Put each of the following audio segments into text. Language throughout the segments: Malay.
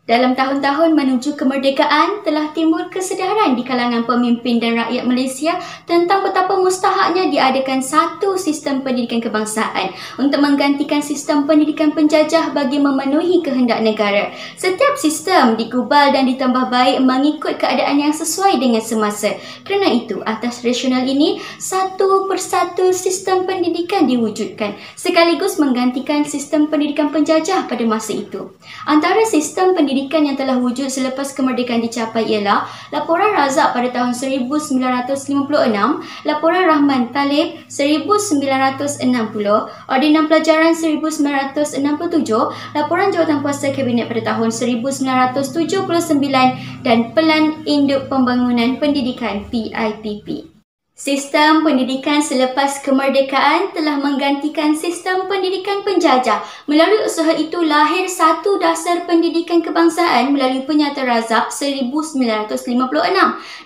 Dalam tahun-tahun menuju kemerdekaan, telah timbul kesedaran di kalangan pemimpin dan rakyat Malaysia tentang betapa mustahaknya diadakan satu sistem pendidikan kebangsaan untuk menggantikan sistem pendidikan penjajah bagi memenuhi kehendak negara. Setiap sistem digubal dan ditambah baik mengikut keadaan yang sesuai dengan semasa. Kerana itu, atas rasional ini, satu persatu sistem pendidikan diwujudkan, sekaligus menggantikan sistem pendidikan penjajah pada masa itu. Antara sistem pendidikan yang telah wujud selepas kemerdekaan dicapai ialah Laporan Razak pada tahun 1956, Laporan Rahman Talib 1960, Ordinan Pelajaran 1967, Laporan Jawatankuasa Kabinet pada tahun 1979 dan Pelan Induk Pembangunan Pendidikan PIPP. Sistem pendidikan selepas kemerdekaan telah menggantikan sistem pendidikan penjajah. Melalui usaha itu lahir satu dasar pendidikan kebangsaan melalui Penyata Razak 1956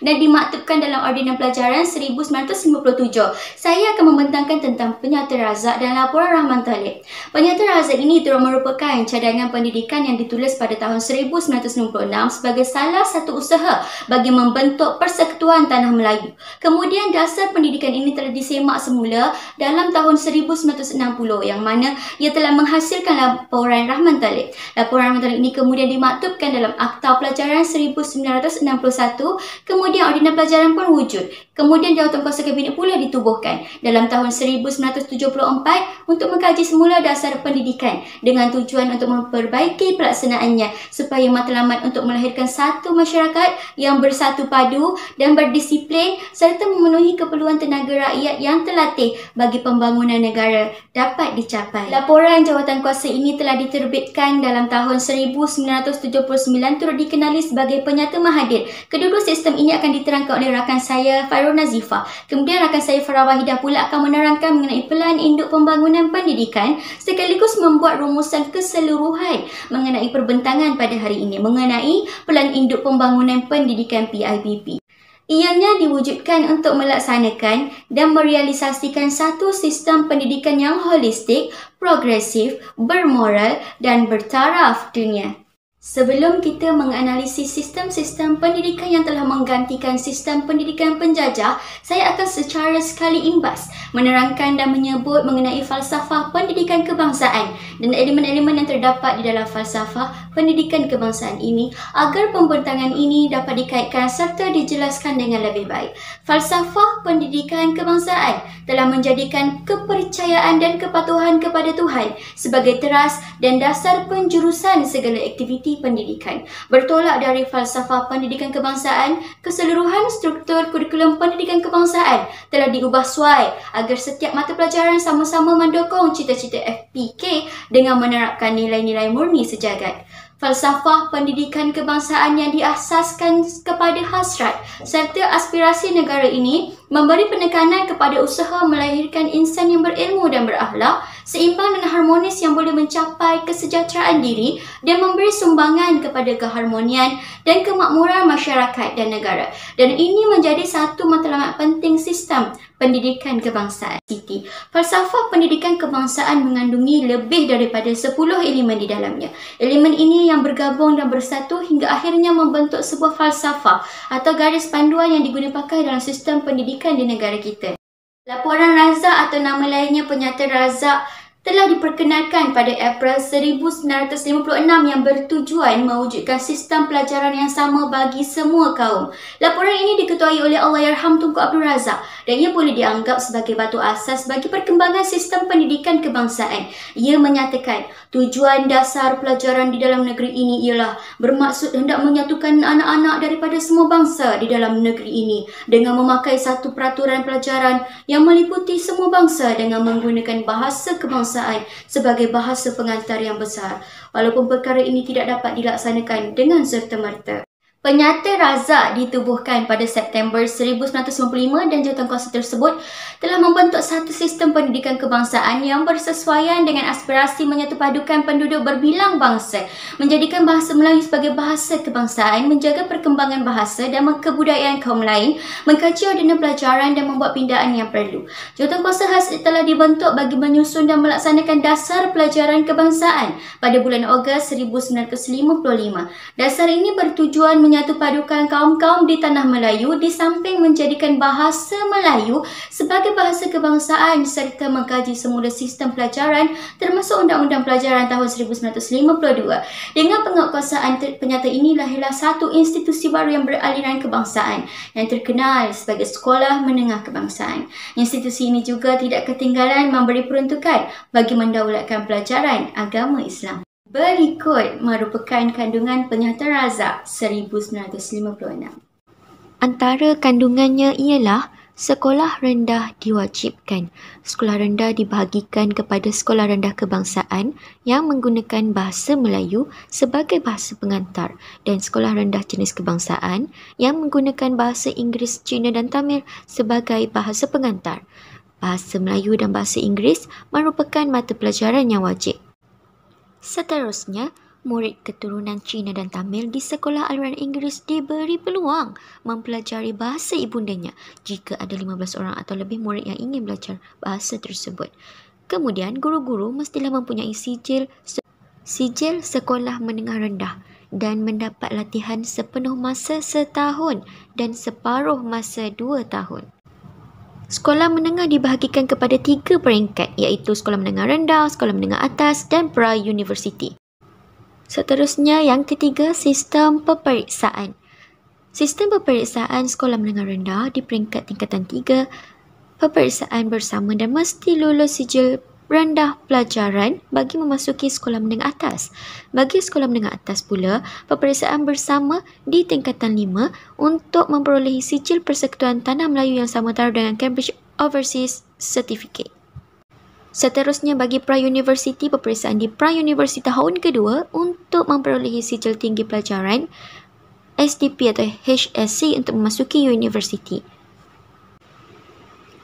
dan dimaktubkan dalam Ordinan Pelajaran 1957. Saya akan membentangkan tentang Penyata Razak dan Laporan Rahman Talib. Penyata Razak ini turut merupakan cadangan pendidikan yang ditulis pada tahun 1996 sebagai salah satu usaha bagi membentuk Persekutuan Tanah Melayu. Kemudian dasar pendidikan ini telah disemak semula dalam tahun 1960 yang mana ia telah menghasilkan Laporan Rahman Talib. Laporan Rahman Talib ini kemudian dimaktubkan dalam Akta Pelajaran 1961, kemudian Ordinan Pelajaran pun wujud. Kemudian Jawatankuasa Kabinet pula ditubuhkan dalam tahun 1974 untuk mengkaji semula dasar pendidikan dengan tujuan untuk memperbaiki pelaksanaannya supaya matlamat untuk melahirkan satu masyarakat yang bersatu padu dan berdisiplin serta memenuhi keperluan tenaga rakyat yang terlatih bagi pembangunan negara dapat dicapai. Laporan Jawatankuasa ini telah diterbitkan dalam tahun 1979 turut dikenali sebagai Penyata Mahathir. Kedua-dua sistem ini akan diterangkan oleh rakan saya Fairul Nazifah. Kemudian rakan saya Farah Wahidah pula akan menerangkan mengenai Pelan Induk Pembangunan Pendidikan sekaligus membuat rumusan keseluruhan mengenai perbentangan pada hari ini mengenai Pelan Induk Pembangunan Pendidikan PIPP. Ianya diwujudkan untuk melaksanakan dan merealisasikan satu sistem pendidikan yang holistik, progresif, bermoral dan bertaraf dunia. Sebelum kita menganalisis sistem-sistem pendidikan yang telah menggantikan sistem pendidikan penjajah, saya akan secara sekali imbas menerangkan dan menyebut mengenai falsafah pendidikan kebangsaan dan elemen-elemen yang terdapat di dalam falsafah pendidikan kebangsaan ini agar pembentangan ini dapat dikaitkan serta dijelaskan dengan lebih baik. Falsafah pendidikan kebangsaan telah menjadikan kepercayaan dan kepatuhan kepada Tuhan sebagai teras dan dasar penjurusan segala aktiviti pendidikan. Bertolak dari falsafah pendidikan kebangsaan, keseluruhan struktur kurikulum pendidikan kebangsaan telah diubah suai agar setiap mata pelajaran sama-sama mendukung cita-cita FPK dengan menerapkan nilai-nilai murni sejagat. Falsafah pendidikan kebangsaan yang diasaskan kepada hasrat serta aspirasi negara ini memberi penekanan kepada usaha melahirkan insan yang berilmu dan berakhlak, seimbang dan harmonis yang boleh mencapai kesejahteraan diri dan memberi sumbangan kepada keharmonian dan kemakmuran masyarakat dan negara. Dan ini menjadi satu matlamat penting sistem pendidikan kebangsaan. Falsafah pendidikan kebangsaan mengandungi lebih daripada 10 elemen di dalamnya. Elemen ini yang bergabung dan bersatu hingga akhirnya membentuk sebuah falsafah atau garis panduan yang digunakan pakai dalam sistem pendidikan di negara kita. Laporan Razak atau nama lainnya Penyata Razak telah diperkenalkan pada April 1956 yang bertujuan mewujudkan sistem pelajaran yang sama bagi semua kaum. Laporan ini diketuai oleh Allahyarham Tunku Abdul Razak dan ia boleh dianggap sebagai batu asas bagi perkembangan sistem pendidikan kebangsaan. Ia menyatakan tujuan dasar pelajaran di dalam negeri ini ialah bermaksud hendak menyatukan anak-anak daripada semua bangsa di dalam negeri ini dengan memakai satu peraturan pelajaran yang meliputi semua bangsa dengan menggunakan bahasa kebangsaan sebagai bahasa pengantar yang besar, walaupun perkara ini tidak dapat dilaksanakan dengan serta-merta. Penyata Razak ditubuhkan pada September 1995 dan jawatankuasa tersebut telah membentuk satu sistem pendidikan kebangsaan yang bersesuaian dengan aspirasi menyatupadukan penduduk berbilang bangsa, menjadikan bahasa Melayu sebagai bahasa kebangsaan, menjaga perkembangan bahasa dan kebudayaan kaum lain, mengkaji ordinal pelajaran dan membuat pindaan yang perlu. Jawatankuasa khas telah dibentuk bagi menyusun dan melaksanakan dasar pelajaran kebangsaan pada bulan Ogos 1955. Dasar ini bertujuan menyatupadukan kaum-kaum di tanah Melayu di samping menjadikan bahasa Melayu sebagai bahasa kebangsaan serta mengkaji semula sistem pelajaran termasuk Undang-Undang Pelajaran tahun 1952. Dengan penguatkuasaan penyata ini lahirlah satu institusi baru yang beraliran kebangsaan yang terkenal sebagai Sekolah Menengah Kebangsaan. Institusi ini juga tidak ketinggalan memberi peruntukan bagi mendaulatkan pelajaran agama Islam. Berikut merupakan kandungan Penyata Razak 1956. Antara kandungannya ialah sekolah rendah diwajibkan. Sekolah rendah dibahagikan kepada sekolah rendah kebangsaan yang menggunakan bahasa Melayu sebagai bahasa pengantar dan sekolah rendah jenis kebangsaan yang menggunakan bahasa Inggeris, Cina dan Tamil sebagai bahasa pengantar. Bahasa Melayu dan bahasa Inggeris merupakan mata pelajaran yang wajib. Seterusnya, murid keturunan Cina dan Tamil di sekolah aliran Inggeris diberi peluang mempelajari bahasa ibundanya jika ada 15 orang atau lebih murid yang ingin belajar bahasa tersebut. Kemudian, guru-guru mestilah mempunyai sijil sekolah menengah rendah dan mendapat latihan sepenuh masa setahun dan separuh masa 2 tahun. Sekolah menengah dibahagikan kepada 3 peringkat iaitu sekolah menengah rendah, sekolah menengah atas dan pra-universiti. Seterusnya yang ketiga, sistem peperiksaan. Sistem peperiksaan sekolah menengah rendah di peringkat tingkatan 3, peperiksaan bersama dan mesti lulus sijil rendah pelajaran bagi memasuki sekolah menengah atas. Bagi sekolah menengah atas pula, peperiksaan bersama di tingkatan 5 untuk memperolehi sijil Persekutuan Tanah Melayu yang sama taraf dengan Cambridge Overseas Certificate. Seterusnya bagi pra-universiti, peperiksaan di pra-universiti tahun kedua untuk memperolehi sijil tinggi pelajaran SDP atau HSC untuk memasuki universiti.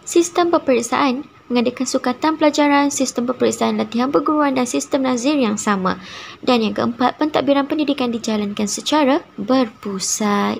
Sistem peperiksaan mengadakan sukatan pelajaran, sistem peperiksaan latihan perguruan dan sistem nazir yang sama. Dan yang keempat, pentadbiran pendidikan dijalankan secara berpusat.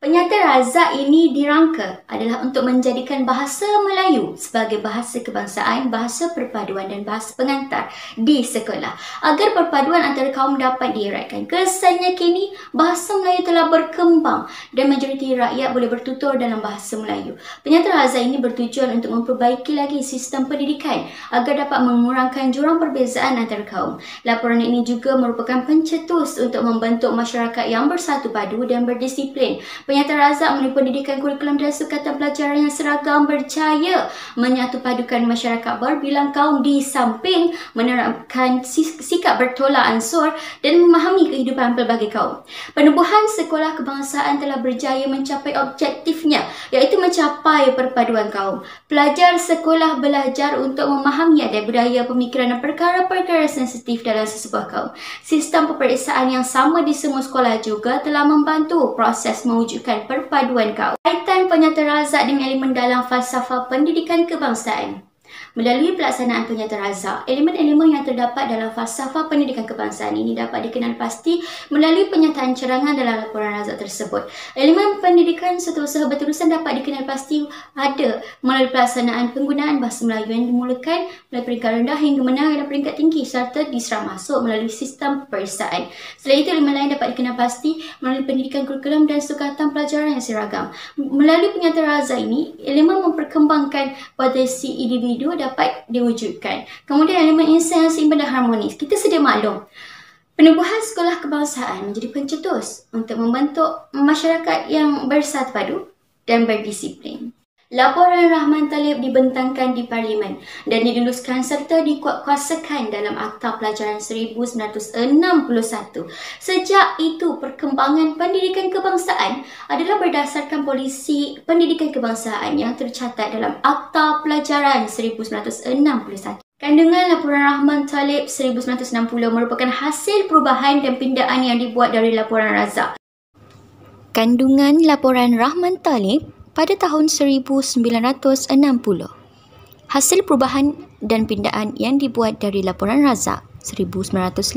Penyata Razak ini dirangka adalah untuk menjadikan bahasa Melayu sebagai bahasa kebangsaan, bahasa perpaduan dan bahasa pengantar di sekolah agar perpaduan antara kaum dapat dieratkan. Kesannya kini bahasa Melayu telah berkembang dan majoriti rakyat boleh bertutur dalam bahasa Melayu. Penyata Razak ini bertujuan untuk memperbaiki lagi sistem pendidikan agar dapat mengurangkan jurang perbezaan antara kaum. Laporan ini juga merupakan pencetus untuk membentuk masyarakat yang bersatu padu dan berdisiplin. Penyata Razak melalui pendidikan kurikulum dan sukatan pelajaran yang seragam berjaya menyatupadukan masyarakat berbilang kaum di samping menerapkan sikap bertolak ansur dan memahami kehidupan pelbagai kaum. Penubuhan sekolah kebangsaan telah berjaya mencapai objektifnya iaitu mencapai perpaduan kaum. Pelajar sekolah belajar untuk memahami adat budaya, pemikiran dan perkara-perkara sensitif dalam sesebuah kaum. Sistem peperiksaan yang sama di semua sekolah juga telah membantu proses mewujudkan perpaduan kaum. Kaitan Penyata Razak dengan elemen dalam falsafah pendidikan kebangsaan. Melalui pelaksanaan Penyata Razak, elemen-elemen yang terdapat dalam falsafah pendidikan kebangsaan ini dapat dikenal pasti melalui penyataan cerangan dalam laporan Razak tersebut. Elemen pendidikan setiausaha berterusan dapat dikenal pasti ada melalui pelaksanaan penggunaan bahasa Melayu yang dimulakan melalui peringkat rendah hingga menang dan peringkat tinggi serta diserap masuk melalui sistem peperiksaan. Selain itu, elemen lain dapat dikenal pasti melalui pendidikan kurikulum dan sukatan pelajaran yang seragam. Melalui Penyata Razak ini, elemen memperkembangkan potensi individu dapat diwujudkan. Kemudian elemen insan yang seimbang dan harmonis. Kita sedia maklum, penubuhan sekolah kebangsaan menjadi pencetus untuk membentuk masyarakat yang bersatu padu dan berdisiplin. Laporan Rahman Talib dibentangkan di Parlimen dan diluluskan serta dikuatkuasakan dalam Akta Pelajaran 1961. Sejak itu, perkembangan pendidikan kebangsaan adalah berdasarkan polisi pendidikan kebangsaan yang tercatat dalam Akta Pelajaran 1961. Kandungan Laporan Rahman Talib 1960 merupakan hasil perubahan dan pindaan yang dibuat dari Laporan Razak. Kandungan laporan Rahman Talib pada tahun 1960. Hasil perubahan dan pindaan yang dibuat dari laporan Razak 1956.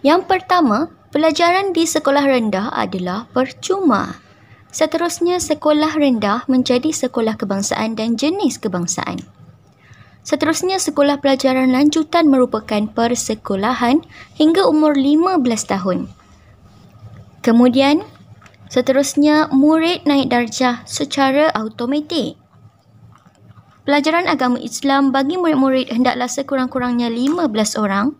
Yang pertama, pelajaran di sekolah rendah adalah percuma. Seterusnya, sekolah rendah menjadi sekolah kebangsaan dan jenis kebangsaan. Seterusnya, sekolah pelajaran lanjutan merupakan persekolahan hingga umur 15 tahun. Kemudian, seterusnya murid naik darjah secara automatik. Pelajaran agama Islam bagi murid-murid hendaklah sekurang-kurangnya 15 orang.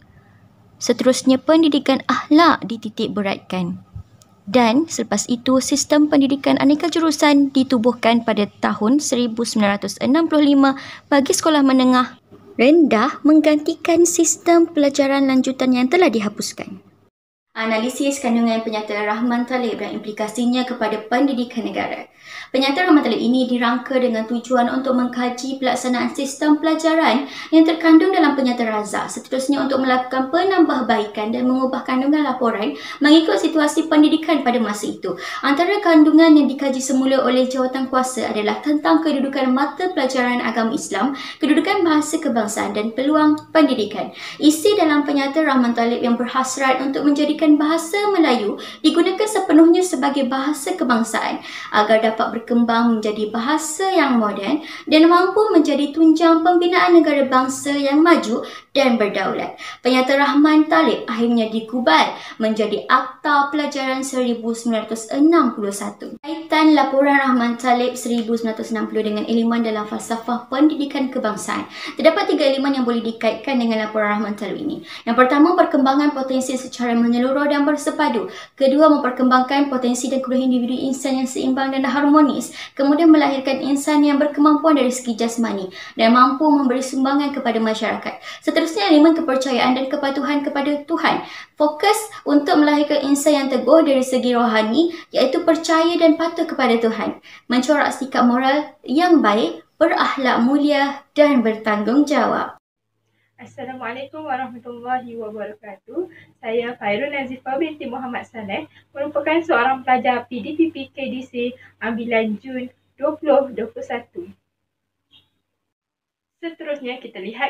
Seterusnya, pendidikan akhlak dititik beratkan. Dan selepas itu, sistem pendidikan aneka jurusan ditubuhkan pada tahun 1965 bagi sekolah menengah rendah menggantikan sistem pelajaran lanjutan yang telah dihapuskan. Analisis kandungan penyata Rahman Talib dan implikasinya kepada pendidikan negara. Penyata Rahman Talib ini dirangka dengan tujuan untuk mengkaji pelaksanaan sistem pelajaran yang terkandung dalam penyata Razak. Seterusnya untuk melakukan penambahbaikan dan mengubah kandungan laporan mengikut situasi pendidikan pada masa itu. Antara kandungan yang dikaji semula oleh jawatan kuasa adalah tentang kedudukan mata pelajaran agama Islam, kedudukan bahasa kebangsaan dan peluang pendidikan. Isi dalam penyata Rahman Talib yang berhasrat untuk menjadikan bahasa Melayu digunakan sepenuhnya sebagai bahasa kebangsaan agar dapat berkembang menjadi bahasa yang moden dan mampu menjadi tunjang pembinaan negara bangsa yang maju dan berdaulat. Penyata Rahman Talib akhirnya dikubal menjadi Akta Pelajaran 1961. Kaitan laporan Rahman Talib 1960 dengan elemen dalam falsafah pendidikan kebangsaan. Terdapat 3 elemen yang boleh dikaitkan dengan laporan Rahman Talib ini. Yang pertama, perkembangan potensi secara menyeluruh dan bersepadu. Kedua, memperkembangkan potensi dan kedudukan individu insan yang seimbang dan harmonis. Kemudian melahirkan insan yang berkemampuan dari segi jasmani dan mampu memberi sumbangan kepada masyarakat. Seterusnya, elemen kepercayaan dan kepatuhan kepada Tuhan. Fokus untuk melahirkan insan yang teguh dari segi rohani, iaitu percaya dan patuh kepada Tuhan. Mencorak sikap moral yang baik, berakhlak mulia dan bertanggungjawab. Assalamualaikum warahmatullahi wabarakatuh. Saya Fairul Nazifah binti Muhammad Saleh, merupakan seorang pelajar PDPP KDC ambilan Jun 2021. Seterusnya kita lihat